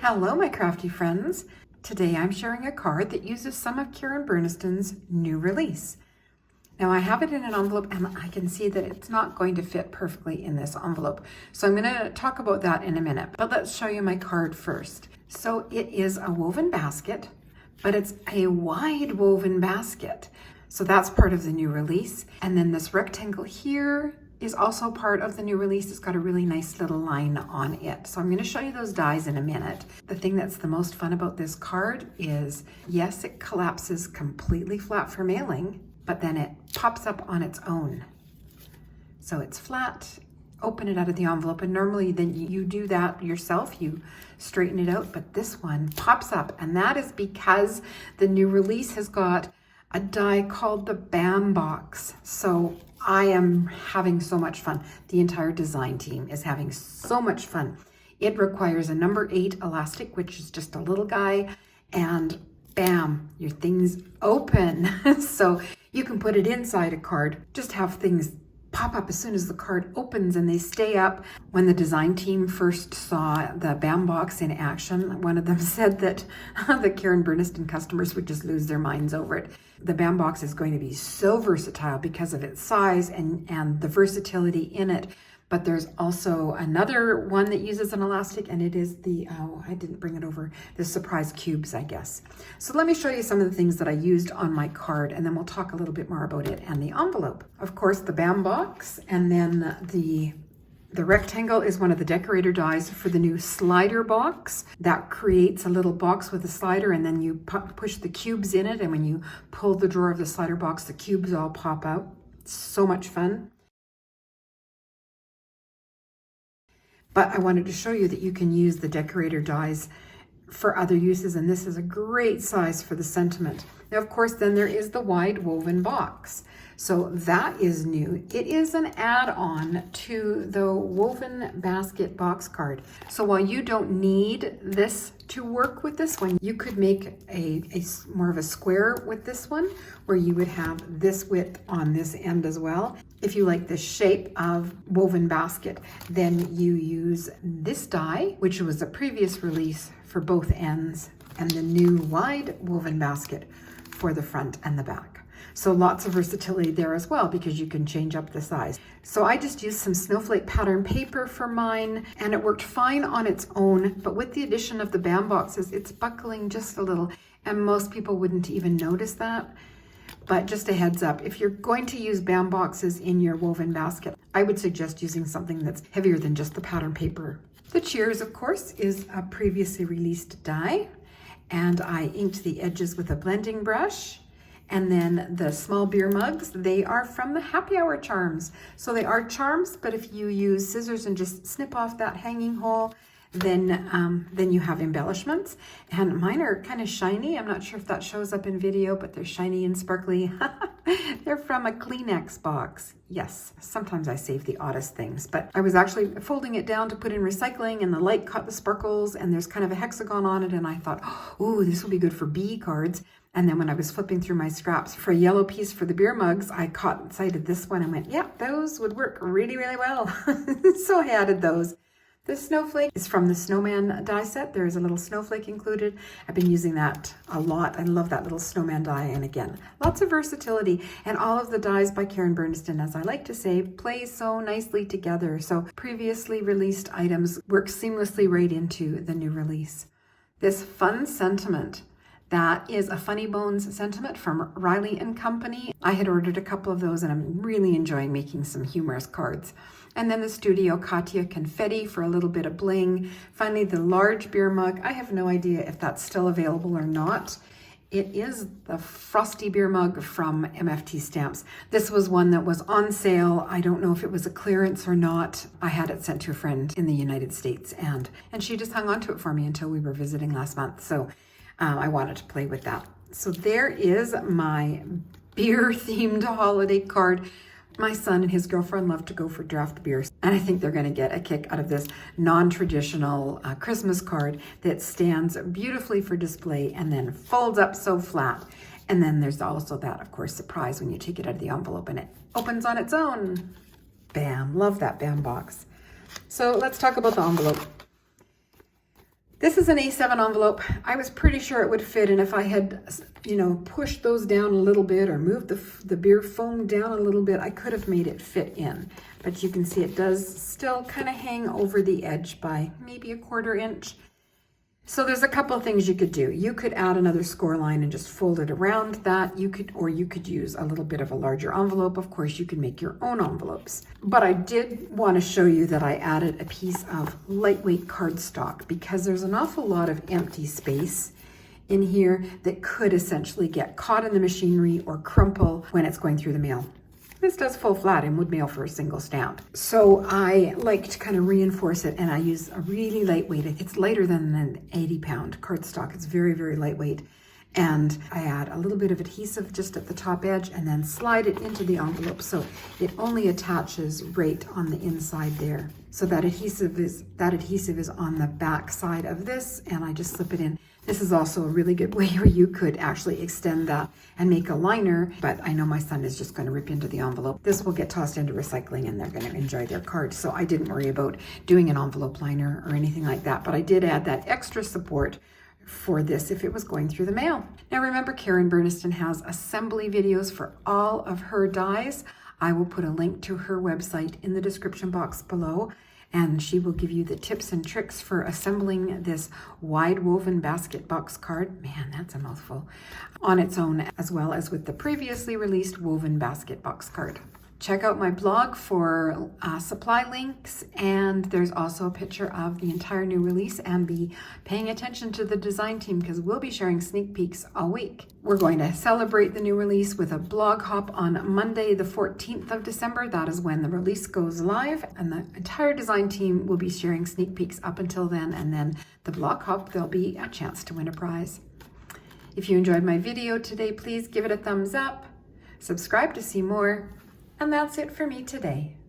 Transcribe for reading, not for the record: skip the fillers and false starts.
Hello, my crafty friends. Today I'm sharing a card that uses some of Karen Burniston's new release. Now I have it in an envelope and I can see that it's not going to fit perfectly in this envelope. So I'm going to talk about that in a minute, but let's show you my card first. So it is a woven basket, but it's a wide woven basket. So that's part of the new release. And then this rectangle here is also part of the new release. It's got a really nice little line on it. So I'm going to show you those dies in a minute. The thing that's the most fun about this card is, yes, it collapses completely flat for mailing, but then it pops up on its own. So it's flat, open it out of the envelope, and normally then you do that yourself, you straighten it out, but this one pops up, and that is because the new release has got a die called the BAM box. So I am having so much fun. The entire design team is having so much fun. It requires a number 8 elastic, which is just a little guy, and bam, your things open. So you can put it inside a card, just have things pop up as soon as the card opens, and they stay up. When the design team first saw the BAM box in action, one of them said that the Karen Burniston customers would just lose their minds over it. The BAM box is going to be so versatile because of its size and the versatility in it. But there's also another one that uses an elastic, and it is the, I didn't bring it over, the surprise cubes, I guess. So let me show you some of the things that I used on my card, and then we'll talk a little bit more about it and the envelope. Of course, the BAM box, and then the rectangle is one of the decorator dies for the new slider box. That creates a little box with a slider, and then you push the cubes in it, and when you pull the drawer of the slider box, the cubes all pop out. So much fun. But I wanted to show you that you can use the decorator dies for other uses, and this is a great size for the sentiment. Now, of course, then there is the wide woven box. So that is new. It is an add-on to the woven basket box card. So while you don't need this to work with this one, you could make a more of a square with this one, where you would have this width on this end as well. If you like the shape of woven basket, then you use this die, which was a previous release for both ends, and the new wide woven basket for the front and the back. So lots of versatility there as well, because you can change up the size. So I just used some snowflake pattern paper for mine, and it worked fine on its own, but with the addition of the BAM boxes, it's buckling just a little, and most people wouldn't even notice that. But just a heads up, if you're going to use BAM boxes in your woven basket, I would suggest using something that's heavier than just the pattern paper. The cheers, of course, is a previously released die, and I inked the edges with a blending brush. And then the small beer mugs, they are from the happy hour charms. So they are charms, but if you use scissors and just snip off that hanging hole, then you have embellishments. And mine are kind of shiny. I'm not sure if that shows up in video, but they're shiny and sparkly. They're from a Kleenex box. Yes, sometimes I save the oddest things, but I was actually folding it down to put in recycling, and the light caught the sparkles, and there's kind of a hexagon on it, and I thought, oh, this will be good for bee cards. And then when I was flipping through my scraps for a yellow piece for the beer mugs, I caught sight of this one and went, yeah, those would work really, really well. So I added those. This snowflake is from the snowman die set. There is a little snowflake included. I've been using that a lot. I love that little snowman die. And again, lots of versatility. And all of the dies by Karen Burniston, as I like to say, play so nicely together. So previously released items work seamlessly right into the new release. This fun sentiment, that is a Funny Bones sentiment from Riley & Company. I had ordered a couple of those, and I'm really enjoying making some humorous cards. And then the Studio Katia confetti for a little bit of bling. Finally, the large beer mug. I have no idea if that's still available or not. It is the Frosty beer mug from MFT Stamps. This was one that was on sale. I don't know if it was a clearance or not. I had it sent to a friend in the United States, and she just hung on to it for me until we were visiting last month. So I wanted to play with that. So there is my beer-themed holiday card. My son and his girlfriend love to go for draft beers, and I think they're going to get a kick out of this non-traditional Christmas card that stands beautifully for display and then folds up so flat. And then there's also that, of course, surprise when you take it out of the envelope and it opens on its own. Bam, love that BAM box. So let's talk about the envelope. This is an A7 envelope. I was pretty sure it would fit, and if I had, pushed those down a little bit or moved the beer foam down a little bit, I could have made it fit in. But you can see it does still kind of hang over the edge by maybe a 1/4 inch. So there's a couple of things you could do. You could add another score line and just fold it around that. You could use a little bit of a larger envelope. Of course, you can make your own envelopes. But I did want to show you that I added a piece of lightweight cardstock because there's an awful lot of empty space in here that could essentially get caught in the machinery or crumple when it's going through the mail. This does full flat and would mail for a single stamp. So I like to kind of reinforce it, and I use a really lightweight. It's lighter than an 80-pound cardstock. It's very, very lightweight. And I add a little bit of adhesive just at the top edge and then slide it into the envelope so it only attaches right on the inside there. So that adhesive is on the back side of this, and I just slip it in. This is also a really good way where you could actually extend that and make a liner, but I know my son is just going to rip into the envelope. This will get tossed into recycling and they're going to enjoy their card. So I didn't worry about doing an envelope liner or anything like that, but I did add that extra support for this if it was going through the mail. Now remember, Karen Burniston has assembly videos for all of her dies. I will put a link to her website in the description box below, and she will give you the tips and tricks for assembling this wide woven basket box card. Man, that's a mouthful. On its own, as well as with the previously released woven basket box card. Check out my blog for supply links, and there's also a picture of the entire new release, and be paying attention to the design team because we'll be sharing sneak peeks all week. We're going to celebrate the new release with a blog hop on Monday, the 14th of December. That is when the release goes live, and the entire design team will be sharing sneak peeks up until then, and then the blog hop, there'll be a chance to win a prize. If you enjoyed my video today, please give it a thumbs up, subscribe to see more. And that's it for me today.